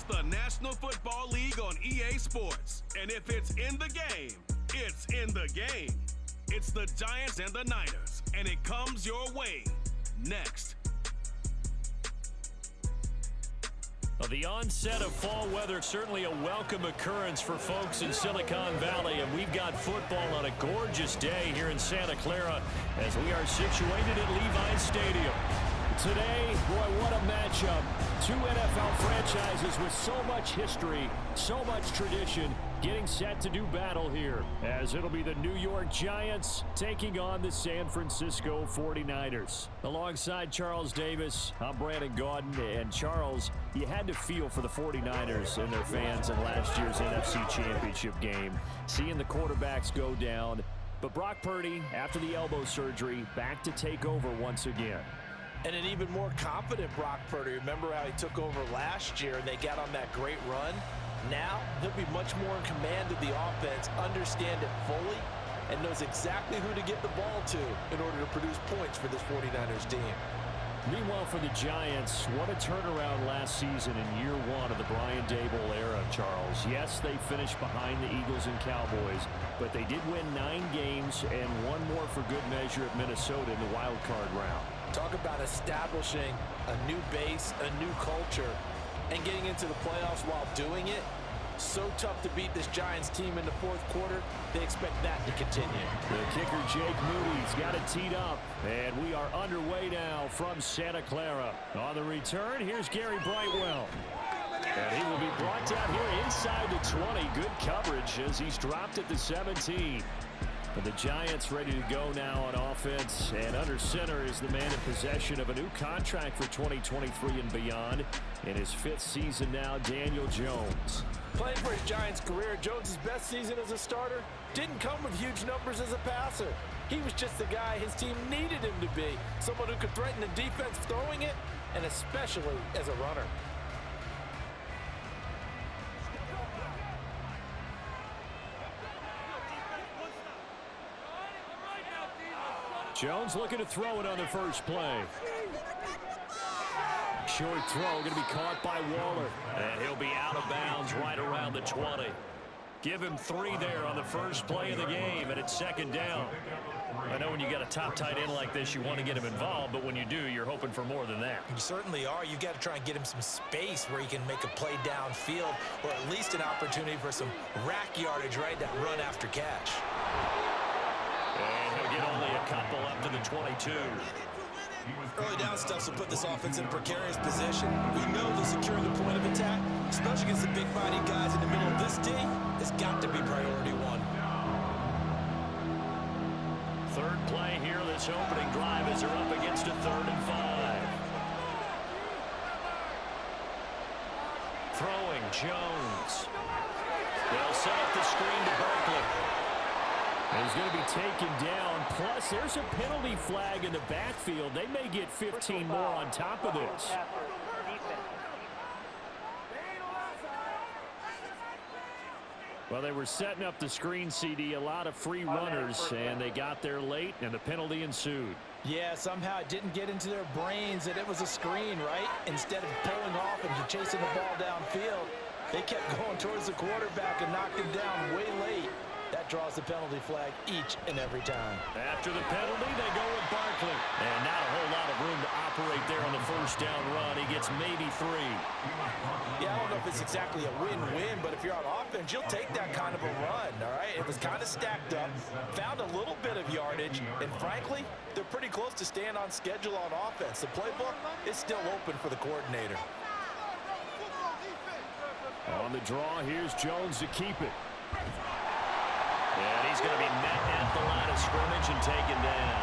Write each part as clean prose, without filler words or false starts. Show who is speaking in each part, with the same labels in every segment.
Speaker 1: the National Football League on EA Sports. And if it's in the game, it's in the game. It's the Giants and the Niners, and it comes your way next.
Speaker 2: Well, the onset of fall weather, certainly a welcome occurrence for folks in Silicon Valley, and we've got football on a gorgeous day here in Santa Clara as we are situated at Levi's Stadium. Today, boy, what a matchup. Two NFL franchises with so much history, so much tradition, getting set to do battle here, as it'll be the New York Giants taking on the San Francisco 49ers. Alongside Charles Davis, I'm Brandon Gaudin, and Charles, you had to feel for the 49ers and their fans in last year's NFC Championship game, seeing the quarterbacks go down. But Brock Purdy, after the elbow surgery, back to take over once again.
Speaker 3: And an even more confident Brock Purdy. Remember how he took over last year and they got on that great run? Now, he'll be much more in command of the offense, understand it fully, and knows exactly who to get the ball to in order to produce points for this 49ers team.
Speaker 2: Meanwhile, for the Giants, what a turnaround last season in year one of the Brian Daboll era, Charles. Yes, they finished behind the Eagles and Cowboys, but they did win 9 games and one more for good measure at Minnesota in the wild card round.
Speaker 3: Talk about establishing a new base, a new culture, and getting into the playoffs while doing it. So tough to beat this Giants team in the fourth quarter. They expect that to continue.
Speaker 2: The kicker, Jake Moody's got it teed up, and we are underway now from Santa Clara. On the return, here's Gary Brightwell. And he will be brought down here inside the 20. Good coverage as he's dropped at the 17. But the Giants ready to go now on offense, and under center is the man in possession of a new contract for 2023 and beyond. In his 5th season now, Daniel Jones.
Speaker 3: Playing for his Giants career, Jones' best season as a starter didn't come with huge numbers as a passer. He was just the guy his team needed him to be, someone who could threaten the defense throwing it, and especially as a runner.
Speaker 2: Jones looking to throw it on the first play. Short throw going to be caught by Waller. And he'll be out of bounds right around the 20. Give him 3 there on the first play of the game, and it's second down. I know when you got a top tight end like this, you want to get him involved, but when you do, you're hoping for more than that.
Speaker 3: You certainly are. You got to try and get him some space where he can make a play downfield, or at least an opportunity for some rack yardage, right? That run after catch.
Speaker 2: And he'll get only a couple up to the 22.
Speaker 3: Early down stuff will put this offense in a precarious position. We know that securing the point of attack, especially against the big-bodied guys in the middle of this D, has got to be priority 1.
Speaker 2: Third play here, this opening drive as they're up against a 3rd and 5. Throwing, Jones. They'll set up the screen to Barkley. He's going to be taken down. Plus, there's a penalty flag in the backfield. They may get 15 more on top of this. Well, they were setting up the screen, CD, a lot of free runners, and they got there late, and the penalty ensued.
Speaker 3: Yeah, somehow it didn't get into their brains that it was a screen, right? Instead of pulling off and chasing the ball downfield, they kept going towards the quarterback and knocked him down way late. That draws the penalty flag each and every time.
Speaker 2: After the penalty, they go with Barkley. And not a whole lot of room to operate there on the first down run. He gets maybe 3.
Speaker 3: Yeah, I don't know if it's exactly a win-win, but if you're on offense, you'll take that kind of a run, all right? It was kind of stacked up, found a little bit of yardage, and frankly, they're pretty close to staying on schedule on offense. The playbook is still open for the coordinator.
Speaker 2: On the draw, here's Jones to keep it. And he's going to be met at the line of scrimmage and taken down.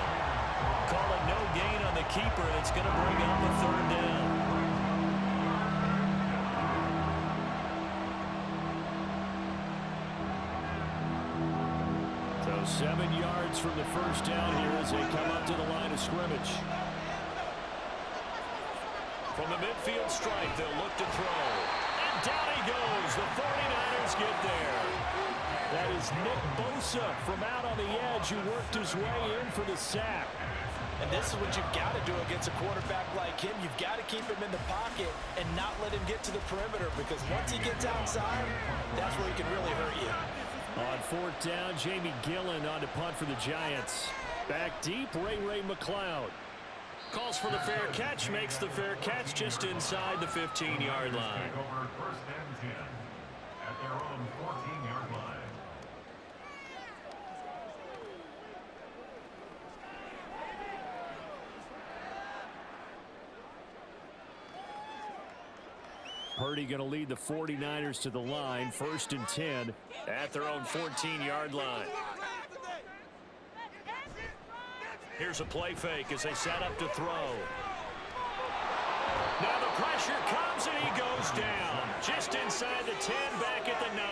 Speaker 2: Call it no gain on the keeper, and it's going to bring up a 3rd down. So 7 yards from the first down here as they come up to the line of scrimmage. From the midfield stripe, they'll look to throw. And down he goes. The 49ers get there. That is Nick Bosa from out on the edge who worked his way in for the sack.
Speaker 3: And this is what you've got to do against a quarterback like him. You've got to keep him in the pocket and not let him get to the perimeter, because once he gets outside, that's where he can really hurt you.
Speaker 2: On fourth down, Jamie Gillen on to punt for the Giants. Back deep, Ray McLeod. Calls for the fair catch, makes the fair catch just inside the 15-yard line.
Speaker 4: First and 10 at their own 14-yard line.
Speaker 2: Purdy going to lead the 49ers to the line, first and 10 at their own 14-yard line. Here's a play fake as they set up to throw. Now the pressure comes and he goes down. Just inside the 10, back at the 9.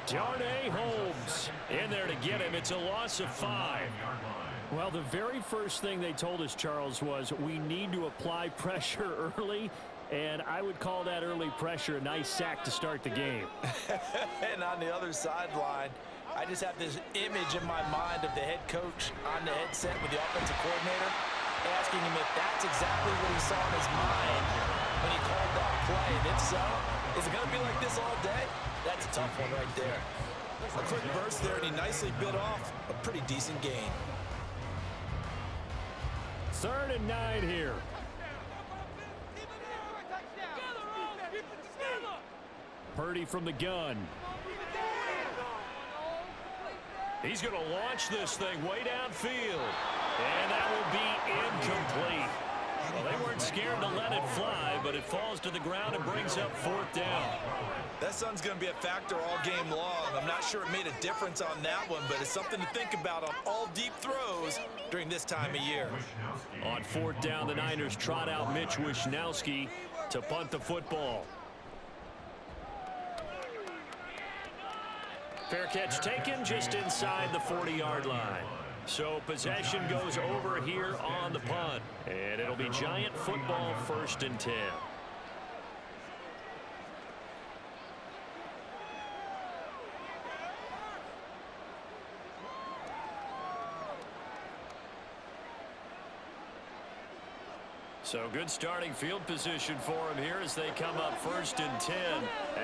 Speaker 2: Darnay Holmes in there to get him. It's a loss of 5. Well, the very first thing they told us, Charles, was we need to apply pressure early. And I would call that early pressure a nice sack to start the game.
Speaker 3: And on the other sideline, I just have this image in my mind of the head coach on the headset with the offensive coordinator asking him if that's exactly what he saw in his mind when he called that play. And if so, is it going to be like this all day? That's a tough one right there. A quick burst there, and he nicely bit off a pretty decent gain.
Speaker 2: 3rd and 9 here. Purdy from the gun. He's going to launch this thing way downfield. And that will be incomplete. Well, they weren't scared to let it fly, but it falls to the ground and brings up 4th down.
Speaker 3: That sun's going to be a factor all game long. I'm not sure it made a difference on that one, but it's something to think about on all deep throws during this time of year.
Speaker 2: On 4th down, the Niners trot out Mitch Wishnowsky to punt the football. Fair catch taken just inside the 40-yard line. So possession goes over here on the punt. And it'll be Giant football, 1st and 10. So good starting field position for him here as they come up 1st and 10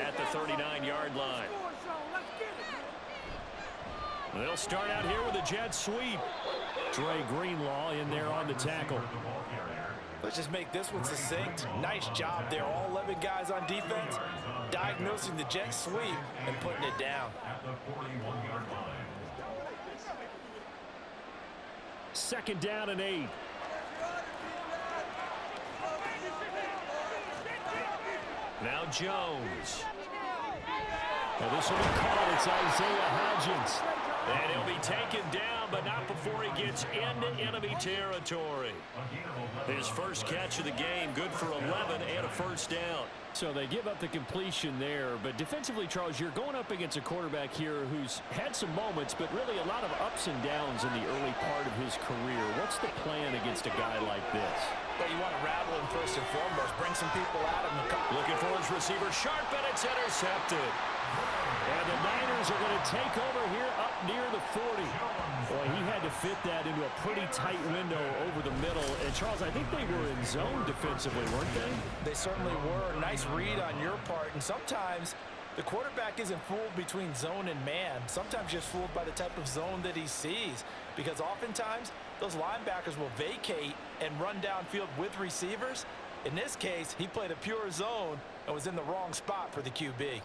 Speaker 2: at the 39-yard line. They'll start out here with a jet sweep. Dre Greenlaw in there on the tackle.
Speaker 3: Let's just make this one succinct. Nice job there. All 11 guys on defense diagnosing the jet sweep and putting it down.
Speaker 2: 2nd down and 8. Now Jones. Well, this will be called. It's Isaiah Hodgins. And he'll be taken down, but not before he gets into enemy territory. His first catch of the game, good for 11 and a 1st down. So they give up the completion there, but defensively, Charles, you're going up against a quarterback here who's had some moments, but really a lot of ups and downs in the early part of his career. What's the plan against a guy like this?
Speaker 3: But you want to rattle him first and foremost. Bring some people at him.
Speaker 2: Looking for his receiver, sharp, and it's intercepted. And the Niners are going to take over here up near the 40. Boy, he had to fit that into a pretty tight window over the middle. And, Charles, I think they were in zone defensively, weren't they?
Speaker 3: They certainly were. Nice read on your part. And sometimes the quarterback isn't fooled between zone and man. Sometimes just fooled by the type of zone that he sees. Because oftentimes, those linebackers will vacate and run downfield with receivers. In this case, he played a pure zone and was in the wrong spot for the QB.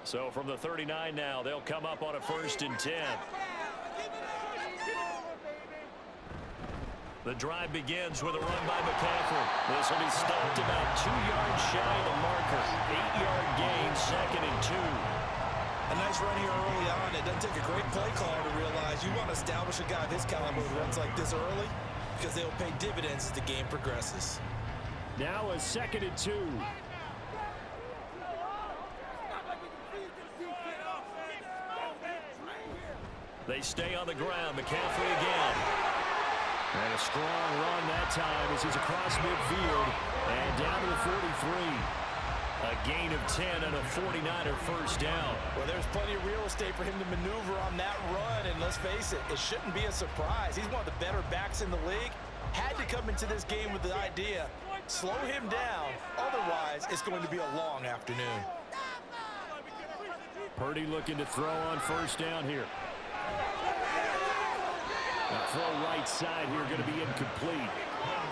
Speaker 2: So from the 39 now, they'll come up on a 1st and 10. The drive begins with a run by McCaffrey. This will be stopped about 2 yards shy of the marker. 8-yard gain, 2nd and 2.
Speaker 3: A nice run here early on. It doesn't take a great play caller to realize you want to establish a guy of his caliber who runs like this early because they'll pay dividends as the game progresses.
Speaker 2: Now a 2nd and 2. They stay on the ground. McCaffrey again. And a strong run that time as he's across midfield and down to the 43. A gain of 10 and a 49er first down.
Speaker 3: Well, there's plenty of real estate for him to maneuver on that run, and let's face it, it shouldn't be a surprise. He's one of the better backs in the league. Had to come into this game with the idea, slow him down, otherwise it's going to be a long afternoon.
Speaker 2: Purdy looking to throw on first down here. The throw right side here going to be incomplete.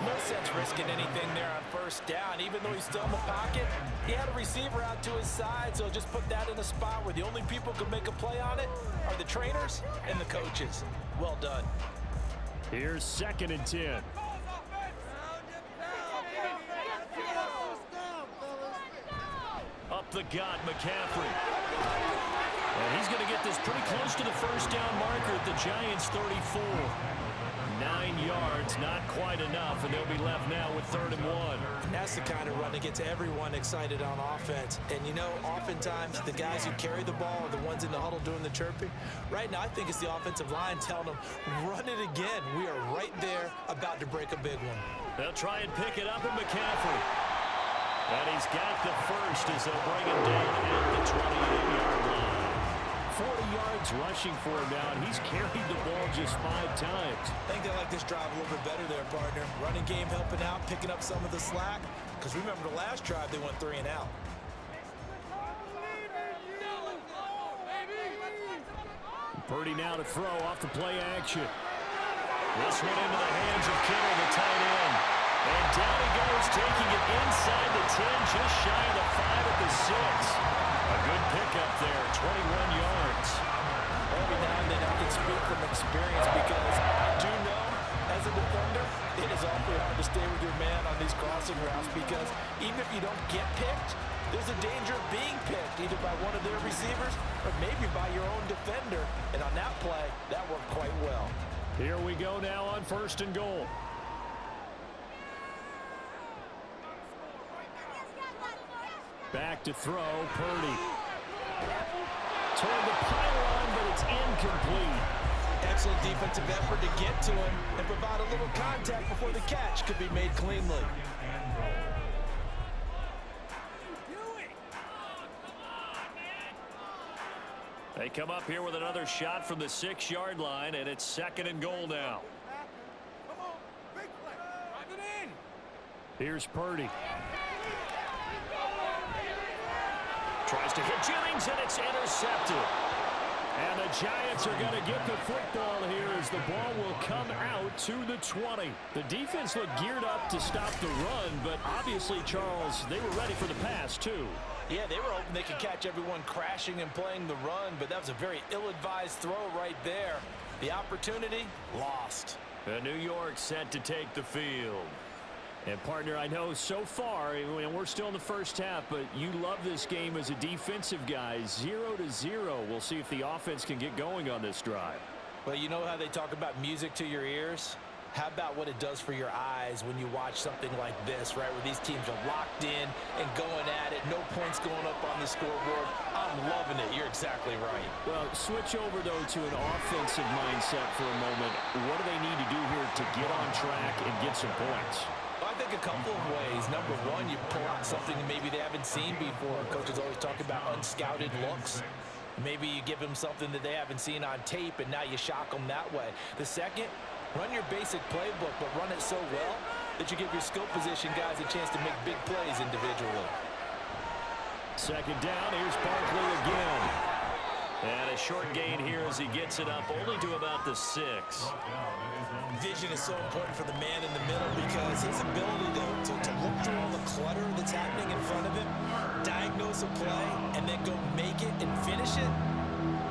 Speaker 3: No sense risking anything there on first down. Even though he's still in the pocket, he had a receiver out to his side, so just put that in a spot where the only people who can make a play on it are the trainers and the coaches. Well done.
Speaker 2: Here's 2nd and 10. Up the gut, McCaffrey. And he's going to get this pretty close to the first down marker at the Giants' 34. 9 yards, not quite enough, and they'll be left now with 3rd and 1.
Speaker 3: That's the kind of run that gets everyone excited on offense. And, you know, oftentimes the guys who carry the ball are the ones in the huddle doing the chirping. Right now, I think it's the offensive line telling them, run it again. We are right there about to break a big one.
Speaker 2: They'll try and pick it up with McCaffrey. And he's got the first as they'll bring him down at the 28-yard line. 40 yards rushing for him now, and he's carried the ball just 5 times.
Speaker 3: I think they like this drive a little bit better there, partner. Running game helping out, picking up some of the slack. Because remember the last drive, they went 3 and out.
Speaker 2: Purdy now to throw off the play action. This one into the hands of Kittle, the tight end. And down he goes, taking it inside the 10, just shy of the 5 at the 6. A good pickup there, 21 yards.
Speaker 3: Every now and then I can speak from experience because I do know, as a defender, it is awfully hard to stay with your man on these crossing routes because even if you don't get picked, there's a danger of being picked either by one of their receivers or maybe by your own defender. And on that play, that worked quite well.
Speaker 2: Here we go now on 1st and goal. Back to throw, Purdy. Toward the pylon, but it's incomplete.
Speaker 3: Excellent defensive effort to get to him and provide a little contact before the catch could be made cleanly.
Speaker 2: They come up here with another shot from the 6-yard line, and it's 2nd and goal now. Here's Purdy. Tries to hit Jennings, and it's intercepted. And the Giants are going to get the football here as the ball will come out to the 20. The defense looked geared up to stop the run, but obviously, Charles, they were ready for the pass, too.
Speaker 3: Yeah, they were hoping they could catch everyone crashing and playing the run, but that was a very ill-advised throw right there. The opportunity, lost.
Speaker 2: New York set to take the field. And, partner, I know so far, and we're still in the first half, but you love this game as a defensive guy. 0-0. We'll see if the offense can get going on this drive.
Speaker 3: Well, you know how they talk about music to your ears? How about what it does for your eyes when you watch something like this, right, where these teams are locked in and going at it, no points going up on the scoreboard. I'm loving it. You're exactly right.
Speaker 2: Well, switch over, though, to an offensive mindset for a moment. What do they need to do here to get on track and get some points?
Speaker 3: I think a couple of ways. Number one, you pull out something maybe they haven't seen before. Coaches always talk about unscouted looks. Maybe you give them something that they haven't seen on tape, and now you shock them that way. The second, run your basic playbook, but run it so well that you give your skill position guys a chance to make big plays individually.
Speaker 2: 2nd down, here's Barkley again. And a short gain here as he gets it up only to about the 6.
Speaker 3: Vision is so important for the man in the middle because his ability to look through all the clutter that's happening in front of him, diagnose a play, and then go make it and finish it,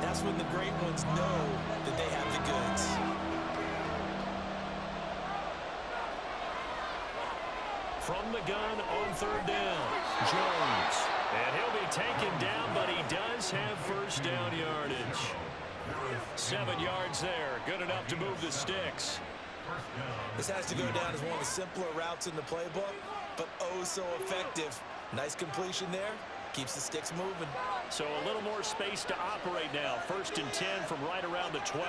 Speaker 3: that's when the great ones know that they have the goods.
Speaker 2: From the gun on 3rd down, Jones. And he'll be taken down, but he does have first down yardage. 7 yards there, good enough to move the sticks.
Speaker 3: This has to go down as one of the simpler routes in the playbook, but oh so effective. Nice completion there, keeps the sticks moving.
Speaker 2: So a little more space to operate now. 1st and 10 from right around the 12.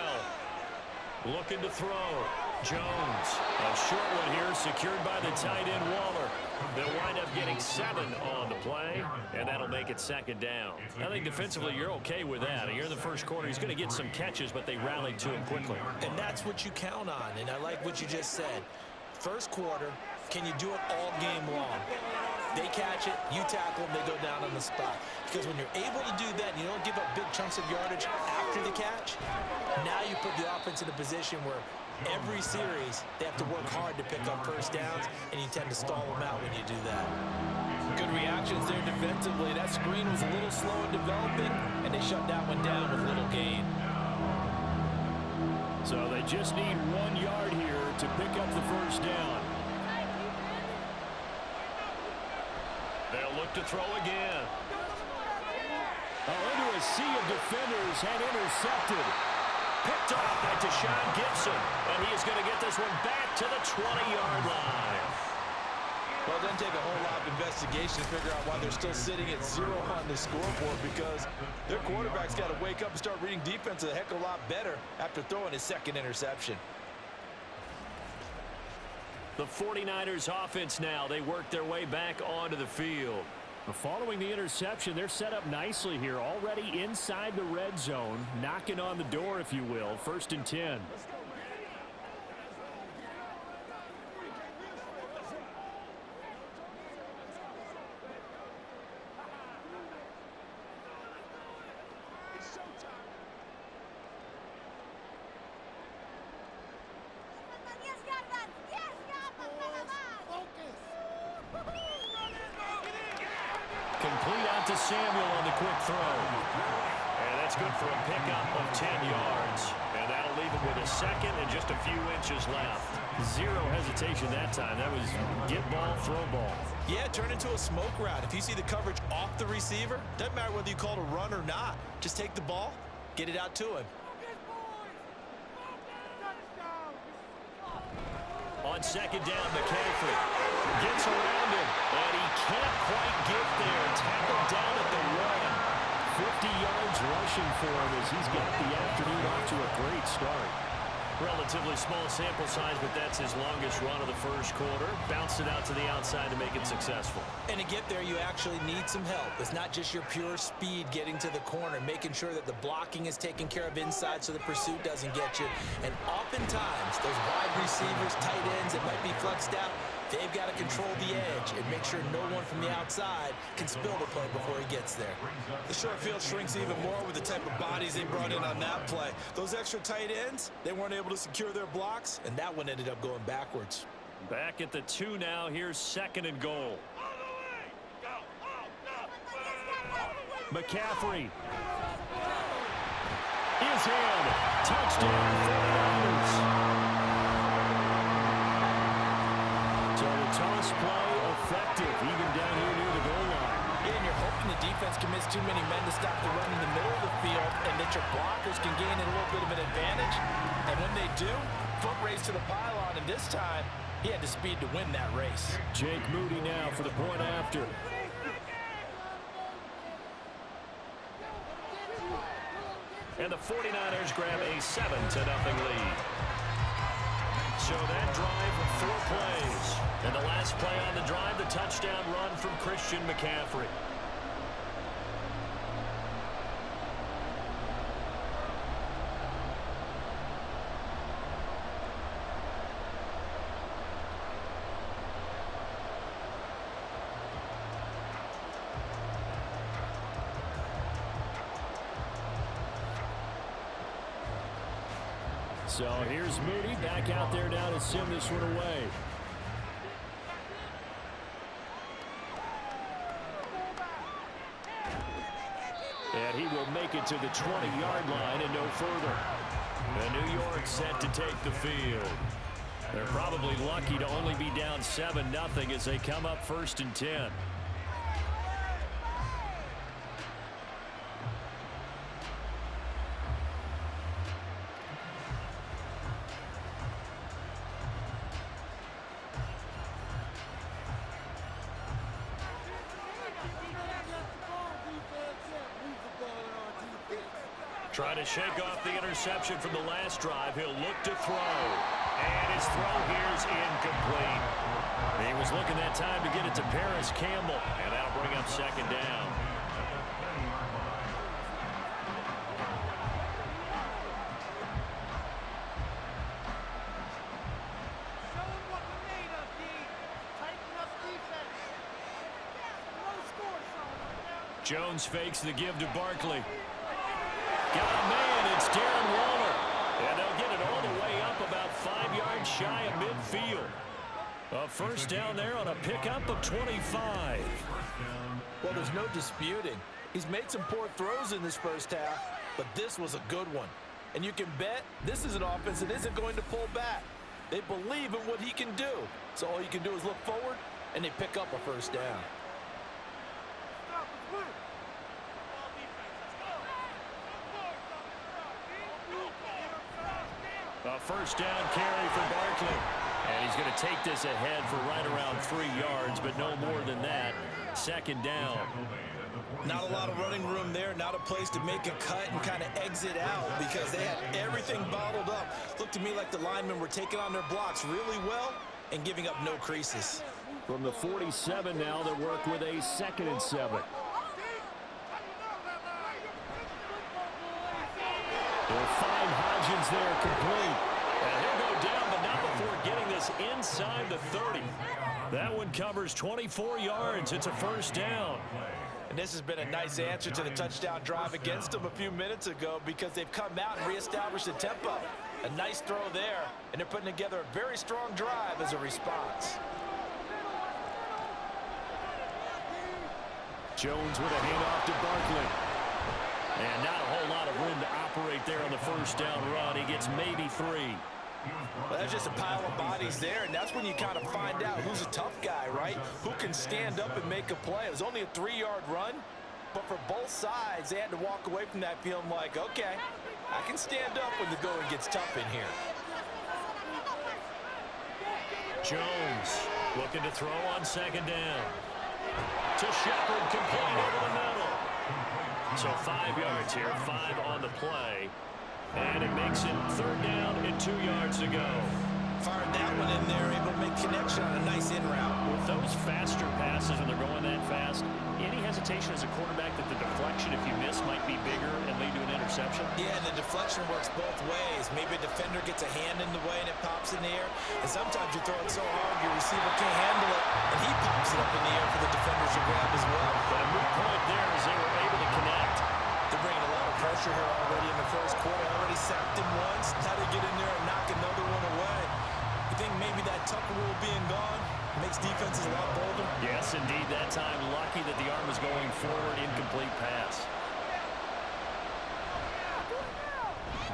Speaker 2: Looking to throw. Jones, a short one here, secured by the tight end Waller. They'll wind up getting 7 on the play, and that'll make it second down. I think defensively you're okay with that. Here in the first quarter, he's going to get some catches, but they rallied to him quickly.
Speaker 3: And that's what you count on, and I like what you just said. First quarter, can you do it all game long? They catch it, you tackle them, they go down on the spot. Because when you're able to do that and you don't give up big chunks of yardage after the catch, now you put the offense in a position where every series they have to work hard to pick up first downs, and you tend to stall them out when you do that. Good reactions there defensively. That screen was a little slow in developing, and they shut that one down with little gain.
Speaker 2: So they just need 1 yard here to pick up the first down. They'll look to throw again. Into a sea of defenders and intercepted. Picked off by Deshaun Gibson, and he is going to get this one back to the 20-yard line.
Speaker 3: Well, it doesn't take a whole lot of investigation to figure out why they're still sitting at 0 on the scoreboard, because their quarterback's got to wake up and start reading defense a heck of a lot better after throwing his second interception.
Speaker 2: The 49ers offense now, they work their way back onto the field. Following the interception, they're set up nicely here, already inside the red zone, knocking on the door, if you will. 1st and 10. Complete out to Samuel on the quick throw. And that's good for a pickup of 10 yards. And that'll leave him with a second and just a few inches left. Zero hesitation that time. That was get ball, throw ball.
Speaker 3: Yeah, turn into a smoke route. If you see the coverage off the receiver, doesn't matter whether you call it a run or not. Just take the ball, get it out to him.
Speaker 2: On second down, McCaffrey gets around him, and he can't quite get there. Tackled down at the 1. 50 yards rushing for him as he's got the afternoon off to a great start. Relatively small sample size, but that's his longest run of the first quarter. Bounced it out to the outside to make it successful.
Speaker 3: And to get there, you actually need some help. It's not just your pure speed getting to the corner, making sure that the blocking is taken care of inside so the pursuit doesn't get you. And oftentimes, those wide receivers, tight ends that might be flexed out, they've got to control the edge and make sure no one from the outside can spill the play before he gets there. The short field shrinks even more with the type of bodies they brought in on that play. Those extra tight ends, they weren't able to secure their blocks, and that one ended up going backwards.
Speaker 2: Back at the 2 now. Here's 2nd and goal. McCaffrey is in. Touchdown 49ers. So the toss play effective, even down here near the goal line.
Speaker 3: Yeah, and you're hoping the defense commits too many men to stop the run in the middle of the field, and that your blockers can gain a little bit of an advantage. And when they do, foot race to the pylon, and this time, he had the speed to win that race.
Speaker 2: Jake Moody now for the point after. And the 49ers grab a 7-0 lead. So that drive, 4 plays. And the last play on the drive, the touchdown run from Christian McCaffrey. So here's Moody back out there now to send this one away. And he will make it to the 20-yard line and no further. And New York set to take the field. They're probably lucky to only be down 7-0 as they come up 1st and 10. Trying to shake off the interception from the last drive. He'll look to throw. And his throw here is incomplete. He was looking that time to get it to Paris Campbell. And that'll bring up second down. Jones fakes the give to Barkley. Got a man, it's Darren Waller. And they'll get it all the way up about 5 yards shy of midfield. A first down there on a pickup of 25.
Speaker 3: Well, there's no disputing. He's made some poor throws in this first half, but this was a good one. And you can bet this is an offense that isn't going to pull back. They believe in what he can do. So all you can do is look forward, and they pick up a first down.
Speaker 2: A first down carry for Barkley. And he's going to take this ahead for right around 3 yards, but no more than that. Second down.
Speaker 3: Not a lot of running room there, not a place to make a cut and kind of exit out because they had everything bottled up. Looked to me like the linemen were taking on their blocks really well and giving up no creases.
Speaker 2: From the 47 now, they work with a 2nd and 7. They'll find Hodgins there complete. And he'll go down, but not before getting this inside the 30. That one covers 24 yards. It's a first down.
Speaker 3: And this has been a nice answer to the touchdown drive against them a few minutes ago because they've come out and reestablished the tempo. A nice throw there, and they're putting together a very strong drive as a response.
Speaker 2: Jones with a handoff to Barkley. And not a whole lot of room to operate there on the first down run. He gets maybe 3.
Speaker 3: Well, there's just a pile of bodies there, and that's when you kind of find out who's a tough guy, right? Who can stand up and make a play. It was only a 3-yard run, but for both sides, they had to walk away from that feeling like, okay, I can stand up when the going gets tough in here.
Speaker 2: Jones looking to throw on second down. To Shepard, complete over the middle. So 5 yards here, 5 on the play. And it makes it 3rd down and 2 yards to go.
Speaker 3: Fired that one in there, able to make connection on a nice in route.
Speaker 2: With those faster passes when they're going that fast, any hesitation as a quarterback that the deflection, if you miss, might be bigger and lead to an interception?
Speaker 3: Yeah, and the deflection works both ways. Maybe a defender gets a hand in the way and it pops in the air. And sometimes you throw it so hard your receiver can't handle it, and he pops it up in the air for the defenders to grab as well.
Speaker 2: But a moot point there as they were able to connect.
Speaker 3: They're bringing a lot of pressure here already in the first quarter. Already sacked him once. Now they get in there and knock another one away. You think maybe that Tucker rule being gone makes defenses a lot bolder?
Speaker 2: Yes, indeed. That time, lucky that the arm was going forward. Incomplete pass.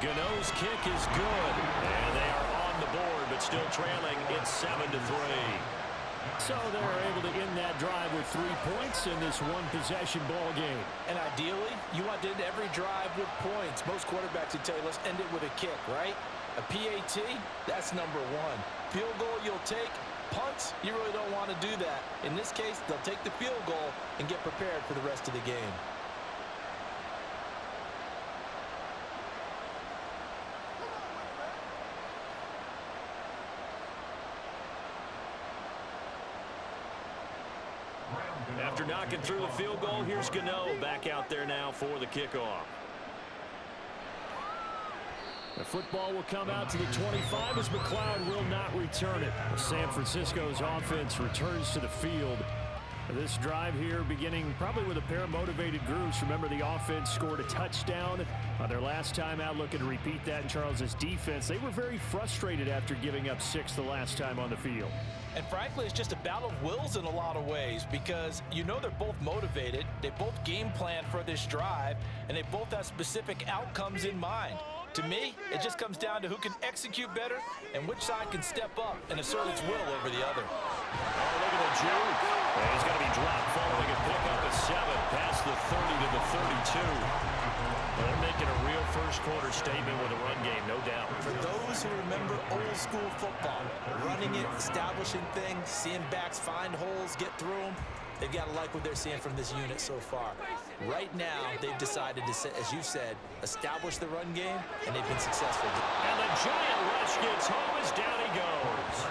Speaker 2: Gano's kick is good. And they are on the board, but still trailing. It's 7-3. So they're able to end that drive with 3 points in this one-possession ball game.
Speaker 3: And ideally, you want to end every drive with points. Most quarterbacks would tell you, let's end it with a kick, right? A PAT, that's number 1. Field goal you'll take. Punts, you really don't want to do that. In this case, they'll take the field goal and get prepared for the rest of the game.
Speaker 2: After knocking through the field goal, here's Gano back out there now for the kickoff. The football will come out to the 25 as McLeod will not return it. San Francisco's offense returns to the field. This drive here beginning probably with a pair of motivated groups. Remember, the offense scored a touchdown on their last time out, looking to repeat that in Charles's defense. They were very frustrated after giving up 6 the last time on the field.
Speaker 3: And frankly, it's just a battle of wills in a lot of ways because you know they're both motivated, they both game plan for this drive, and they both have specific outcomes in mind. To me, it just comes down to who can execute better and which side can step up and assert its will over the other.
Speaker 2: Oh, look at the juke. And he's going to be dropped following a pickup at 7, past the 30 to the 32. They're making a real first-quarter statement with a run game, no doubt.
Speaker 3: For those who remember old-school football, running it, establishing things, seeing backs find holes, get through them, They've got to like what they're seeing from this unit so far. Right now, they've decided to, as you said, establish the run game, and they've been successful.
Speaker 2: And the giant rush gets home as down he goes.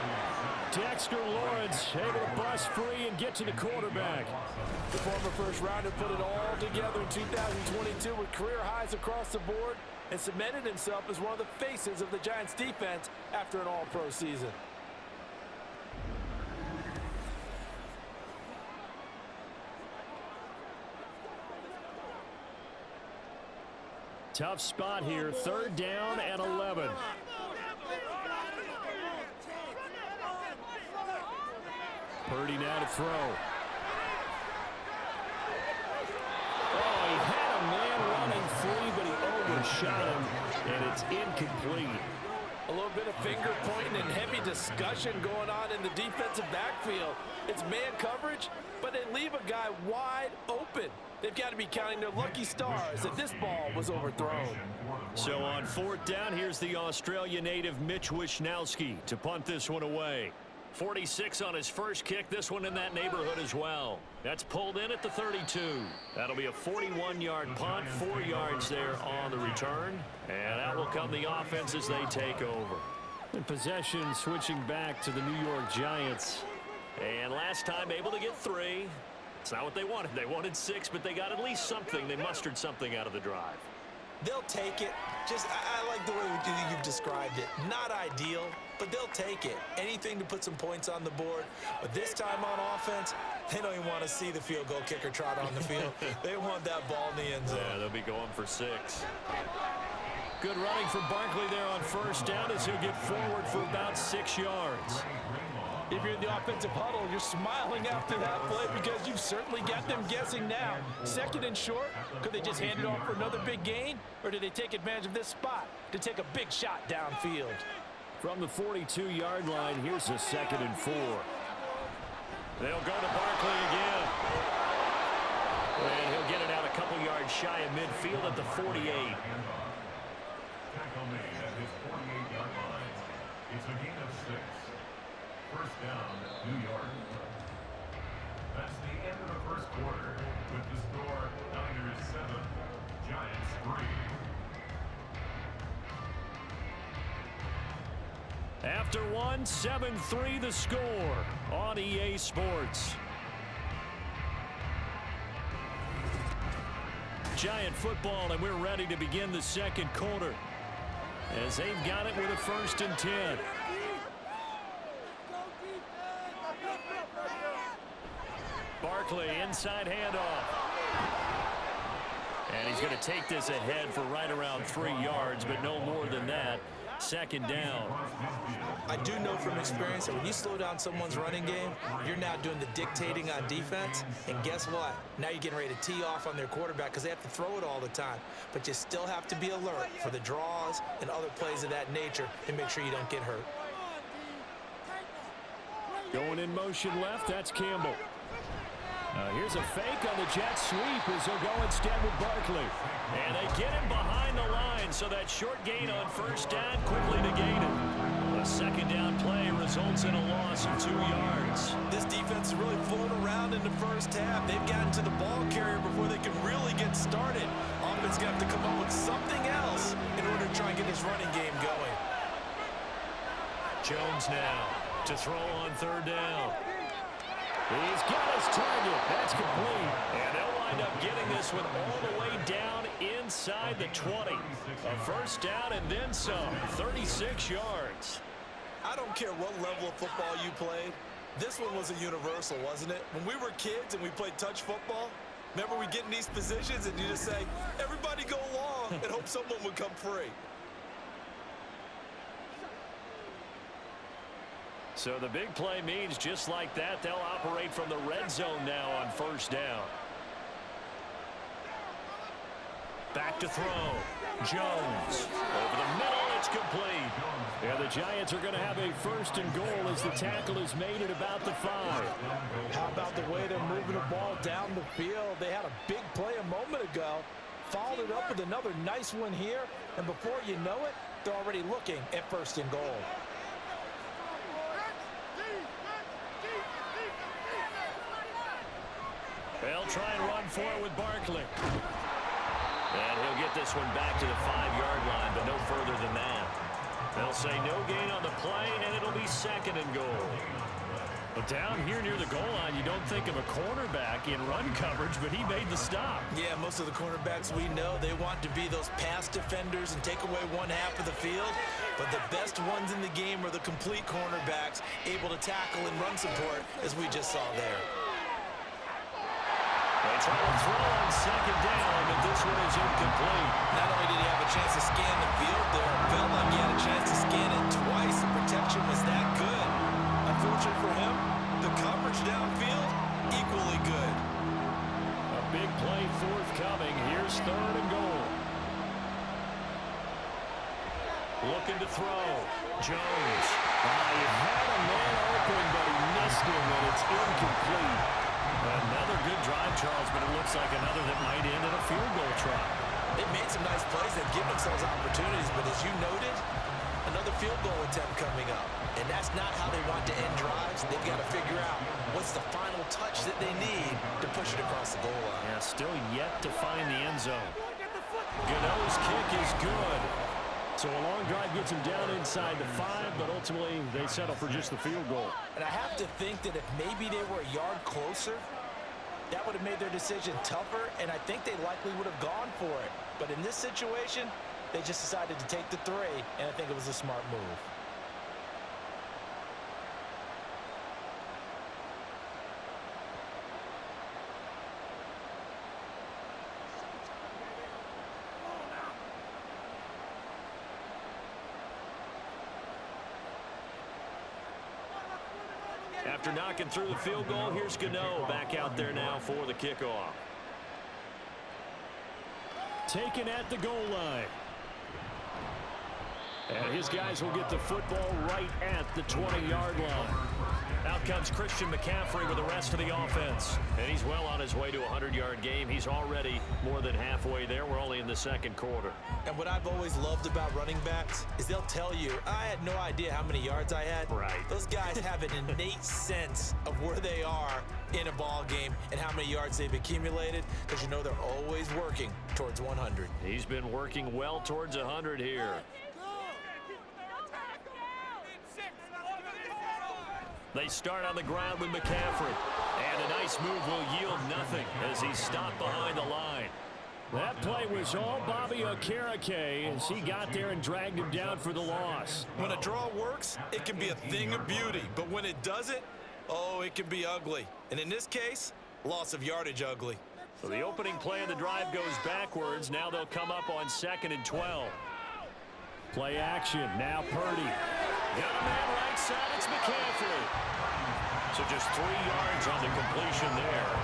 Speaker 2: Dexter Lawrence able to bust free and get to the quarterback.
Speaker 3: The former first-rounder put it all together in 2022 with career highs across the board and cemented himself as one of the faces of the Giants' defense after an all-pro season.
Speaker 2: Tough spot here, 3rd down and 11. Purdy now to throw. Oh, he had a man running free, but he overshot him, and it's incomplete.
Speaker 3: A little bit of finger pointing and heavy discussion going on in the defensive backfield. It's man coverage, but they leave a guy wide open. They've got to be counting their lucky stars that this ball was overthrown.
Speaker 2: So on 4th down, here's the Australia native Mitch Wishnowski to punt this one away. 46 on his first kick, this one in that neighborhood as well. That's pulled in at the 32. That'll be a 41-yard punt, 4 yards there on the return. And out will come the offense as they take over. In possession, switching back to the New York Giants. And last time able to get 3. It's not what they wanted. They wanted 6, but they got at least something. They mustered something out of the drive.
Speaker 3: They'll take it. I like the way you've described it. Not ideal, but they'll take it. Anything to put some points on the board. But this time on offense, they don't even want to see the field goal kicker trot on the field. They want that ball in the end zone.
Speaker 2: Yeah, they'll be going for 6. Good running from Barkley there on 1st down as he'll get forward for about 6 yards.
Speaker 3: If you're in the offensive huddle, you're smiling after that play because you've certainly got them guessing now. 2nd and short, could they just hand it off for another big gain? Or do they take advantage of this spot to take a big shot downfield?
Speaker 2: From the 42-yard line, here's a 2nd and 4. They'll go to Barkley again. And he'll get it out a couple yards shy of midfield at the 48.
Speaker 4: Tackle made at his 48-yard line. It's a gain of 6. 1st down, New York. That's the end of the 1st quarter with the score Niners 7, Giants 3.
Speaker 2: After 1, 7-3 the score on EA Sports. Giant football, and we're ready to begin the 2nd quarter as they've got it with a 1st and 10. Barkley, inside handoff. And he's going to take this ahead for right around 3 yards, but no more than that. 2nd down.
Speaker 3: I do know from experience that when you slow down someone's running game, you're now doing the dictating on defense. And guess what? Now you're getting ready to tee off on their quarterback because they have to throw it all the time. But you still have to be alert for the draws and other plays of that nature to make sure you don't get hurt.
Speaker 2: Going in motion left, that's Campbell. Here's a fake on the jet sweep as he'll go instead with Barkley. And they get him behind the line, so that short gain on 1st down quickly negated. A 2nd down play results in a loss of 2 yards.
Speaker 3: This defense is really flown around in the 1st half. They've gotten to the ball carrier before they can really get started. Offense going to have to come up with something else in order to try and get this running game going.
Speaker 2: Jones now to throw on 3rd down. He's got his target. That's complete. And they'll wind up getting this one all the way down inside the 20. A 1st down and then some. 36 yards.
Speaker 3: I don't care what level of football you played. This one was a universal, wasn't it? When we were kids and we played touch football, remember we get in these positions and you just say, everybody go long and hope someone would come free.
Speaker 2: So the big play means just like that, they'll operate from the red zone now on 1st down. Back to throw. Jones. Over the middle, it's complete. And the Giants are going to have a 1st and goal as the tackle is made at about the 5.
Speaker 3: How about the way they're moving the ball down the field? They had a big play a moment ago. Followed it up with another nice one here. And before you know it, they're already looking at 1st and goal.
Speaker 2: They'll try and run for it with Barkley. And he'll get this one back to the 5-yard line, but no further than that. They'll say no gain on the play, and it'll be 2nd and goal. But down here near the goal line, you don't think of a cornerback in run coverage, but he made the stop.
Speaker 3: Yeah, most of the cornerbacks we know, they want to be those pass defenders and take away one half of the field. But the best ones in the game are the complete cornerbacks, able to tackle and run support, as we just saw there.
Speaker 2: They try to throw on 2nd down, but this one is incomplete.
Speaker 3: Not only did he have a chance to scan the field there, it felt like he had a chance to scan it twice. The protection was that good. Unfortunate for him, the coverage downfield, equally good.
Speaker 2: A big play forthcoming. Here's 3rd and goal. Looking to throw. Jones. He had a man open, but he missed him, and it's incomplete. Another good drive, Charles, but it looks like another that might end in a field goal try.
Speaker 3: They've made some nice plays. They've given themselves opportunities, but as you noted, another field goal attempt coming up. And that's not how they want to end drives. They've got to figure out what's the final touch that they need to push it across the goal line.
Speaker 2: Yeah, still yet to find the end zone. Gano's kick is good. So a long drive gets him down inside the 5, but ultimately they settle for just the field goal.
Speaker 3: And I have to think that if maybe they were a yard closer, that would have made their decision tougher, and I think they likely would have gone for it. But in this situation, they just decided to take the 3, and I think it was a smart move.
Speaker 2: After knocking through the field goal, here's Gano back out there now for the kickoff. Taken at the goal line. And his guys will get the football right at the 20-yard line. Out comes Christian McCaffrey with the rest of the offense. And he's well on his way to a 100-yard game. He's already more than halfway there. We're only in the 2nd quarter.
Speaker 3: And what I've always loved about running backs is they'll tell you, I had no idea how many yards I had.
Speaker 2: Right.
Speaker 3: Those guys have an innate sense of where they are in a ball game and how many yards they've accumulated, because you know they're always working towards 100.
Speaker 2: He's been working well towards 100 here. They start on the ground with McCaffrey. And a nice move will yield nothing as he's stopped behind the line. That play was all Bobby Okereke as he got there and dragged him down for the loss.
Speaker 3: When a draw works, it can be a thing of beauty. But when it doesn't, oh, it can be ugly. And in this case, loss of yardage ugly.
Speaker 2: So the opening play of the drive goes backwards. Now they'll come up on 2nd and 12. Play action. Now Purdy. Got a man right side. It's McCaffrey. So just 3 yards on the completion there.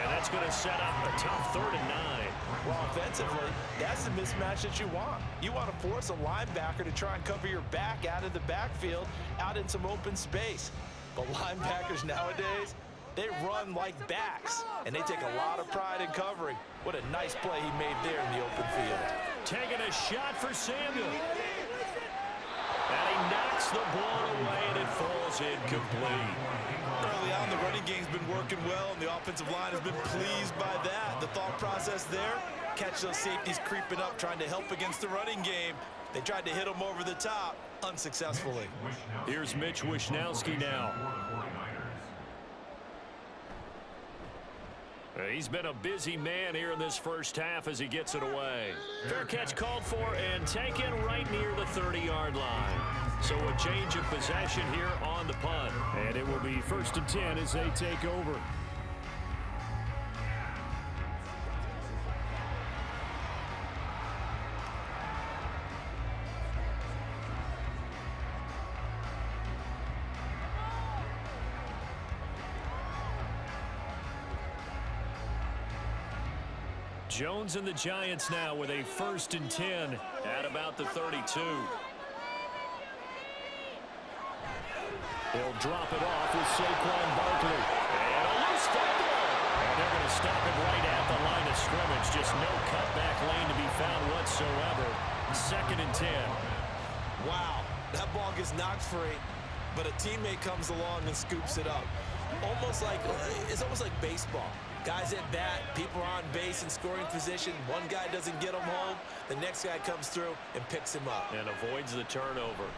Speaker 2: And that's going to set up a tough 3rd and 9.
Speaker 3: Well, offensively, that's the mismatch that you want. You want to force a linebacker to try and cover your back out of the backfield, out in some open space. But linebackers nowadays, they run like backs, and they take a lot of pride in covering. What a nice play he made there in the open field.
Speaker 2: Taking a shot for Samuel. And he knocks the ball away, and it falls incomplete.
Speaker 3: Early on, the running game's been working well, and the offensive line has been pleased by that. The thought process there, catch those safeties creeping up, trying to help against the running game. They tried to hit him over the top, unsuccessfully.
Speaker 2: Here's Mitch Wishnowski now. He's been a busy man here in this first half as he gets it away. Fair catch called for and taken right near the 30-yard line. So a change of possession here on the punt. And it will be 1st and 10 as they take over. Jones and the Giants now with a 1st and 10 at about the 32. He'll drop it off with Saquon Barkley. And a loose football. And they're going to stop it right at the line of scrimmage. Just no cutback lane to be found whatsoever. 2nd and 10.
Speaker 3: Wow, that ball gets knocked free, but a teammate comes along and scoops it up. It's almost like baseball. Guys at bat, people are on base in scoring position. One guy doesn't get him home, the next guy comes through and picks him up.
Speaker 2: And avoids the turnover.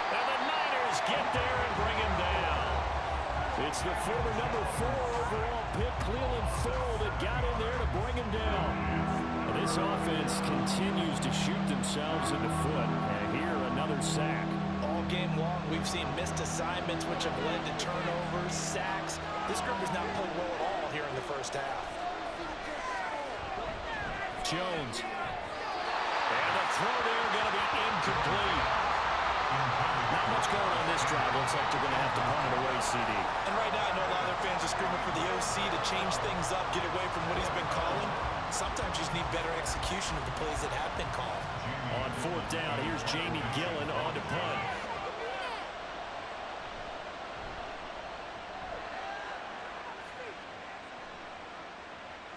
Speaker 2: And the Niners get there and bring him down. It's the former number 4 overall pick, Cleveland Ferrell, that got in there to bring him down. And this offense continues to shoot themselves in the foot. And here, another sack.
Speaker 3: All game long, we've seen missed assignments, which have led to turnovers, sacks. This group has not played well at all here in the first half.
Speaker 2: Jones. And the throw there going to be incomplete. Not much going on this drive. Looks like they're going to have to punt it away, CD.
Speaker 3: And right now, I know a lot of their fans are screaming for the OC to change things up, get away from what he's been calling. Sometimes you just need better execution of the plays that have been called.
Speaker 2: On 4th down, here's Jamie Gillen on to punt.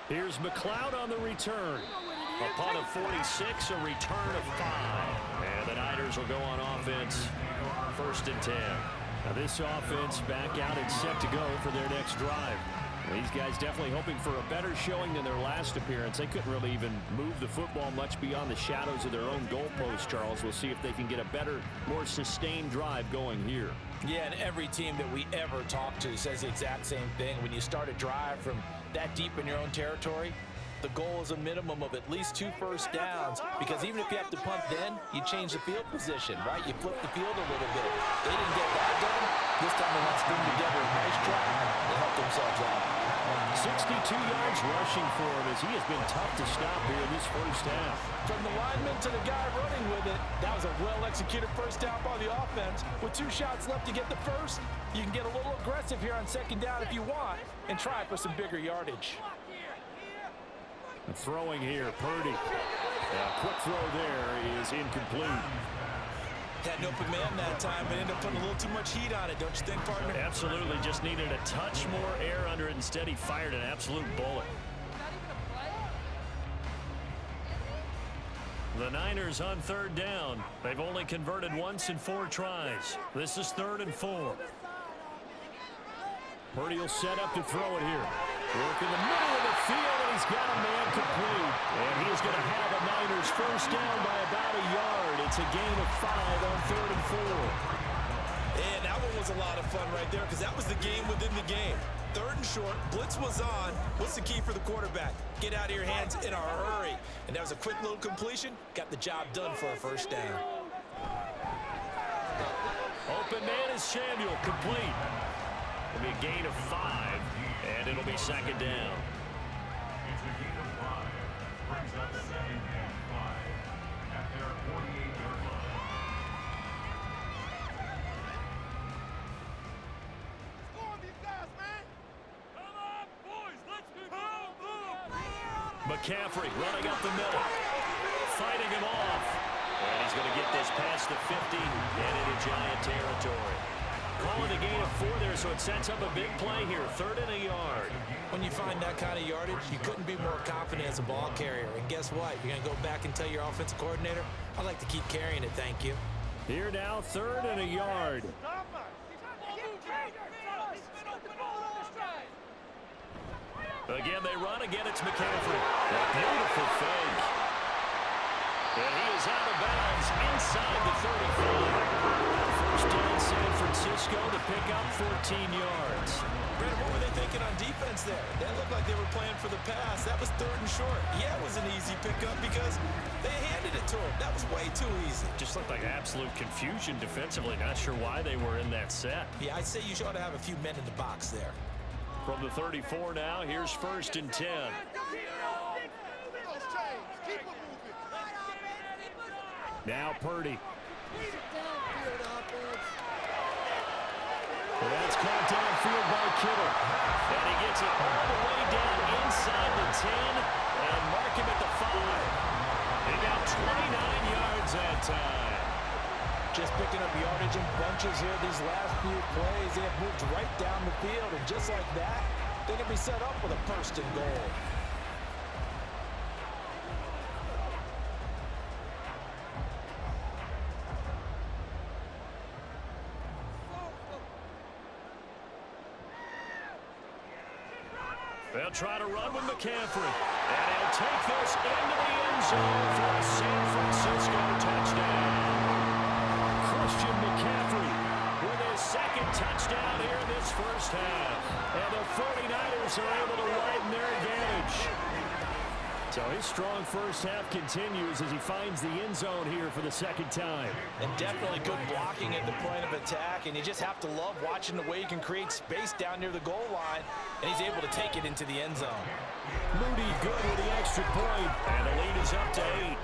Speaker 2: Here's McLeod on the return. A punt of 46, a return of 5. And the Niners will go on offense, 1st and 10. Now this offense back out and set to go for their next drive. These guys definitely hoping for a better showing than their last appearance. They couldn't really even move the football much beyond the shadows of their own goalpost, Charles. We'll see if they can get a better, more sustained drive going here.
Speaker 3: Yeah, and every team that we ever talk to says the exact same thing. When you start a drive from that deep in your own territory, the goal is a minimum of at least 2 first downs, because even if you have to punt then, you change the field position, right? You flip the field a little bit. They didn't get that done. This time they want to string together a nice drive to help themselves out.
Speaker 2: 62 yards rushing for him as he has been tough to stop here in this first half.
Speaker 3: From the lineman to the guy running with it, that was a well-executed first down by the offense. With 2 shots left to get the first, you can get a little aggressive here on 2nd down if you want and try for some bigger yardage.
Speaker 2: Throwing here, Purdy. A quick throw there is incomplete.
Speaker 3: Had an open man that time, but ended up putting a little too much heat on it, don't you think, partner?
Speaker 2: Absolutely, just needed a touch more air under it. Instead, he fired an absolute bullet. The Niners on 3rd down. They've only converted once in 4 tries. This is 3rd and 4. Purdy will set up to throw it here. Work in the middle of the field, and he's got a man complete. And he's going to have a Niners first down by about a yard. It's a gain of 5 on 3rd and 4.
Speaker 3: And that one was a lot of fun right there, because that was the game within the game. 3rd and short, blitz was on. What's the key for the quarterback? Get out of your hands in a hurry. And that was a quick little completion. Got the job done for a first down.
Speaker 2: Open man is Samuel, complete. It'll be a gain of 5, and it'll be 2nd down.
Speaker 4: It's a gain of 5. Brings up 2nd and 5 at their 48-yard line.
Speaker 2: McCaffrey running up the middle, fighting him off. And he's going to get this past the 50 and into Giant territory. Calling a gain of 4 there, so it sets up a big play here. 3rd and a yard.
Speaker 3: When you find that kind of yardage, you couldn't be more confident as a ball carrier. And guess what? You're going to go back and tell your offensive coordinator, I'd like to keep carrying it, thank you.
Speaker 2: Here now, 3rd and a yard. Again, they run. Again, it's McCaffrey. A beautiful fake. And he is out of bounds inside the 35. First down, San Francisco to pick up 14 yards.
Speaker 3: Brandon, what were they thinking on defense there? That looked like they were playing for the pass. That was 3rd and short. Yeah, it was an easy pickup because they handed it to him. That was way too easy.
Speaker 2: Just looked like absolute confusion defensively. Not sure why they were in that set.
Speaker 3: Yeah, I'd say you ought to have a few men in the box there.
Speaker 2: From the 34 now, here's 1st and 10. Now Purdy. Well, that's caught downfield by Kittle. And he gets it all the way down inside the 10 and mark him at the 5. They got 29 yards that time.
Speaker 3: Just picking up yardage in bunches here these last few plays. They have moved right down the field, and just like that, they can be set up with a 1st and goal.
Speaker 2: They'll try to run with McCaffrey. And he'll take this into the end zone for a San Francisco touchdown. Christian McCaffrey with his second touchdown here in this first half. And the 49ers are able to widen their advantage. So his strong first half continues as he finds the end zone here for the second time.
Speaker 3: And definitely good blocking at the point of attack, and you just have to love watching the way he can create space down near the goal line, and he's able to take it into the end zone.
Speaker 2: Moody good with the extra point, and the lead is up to 8.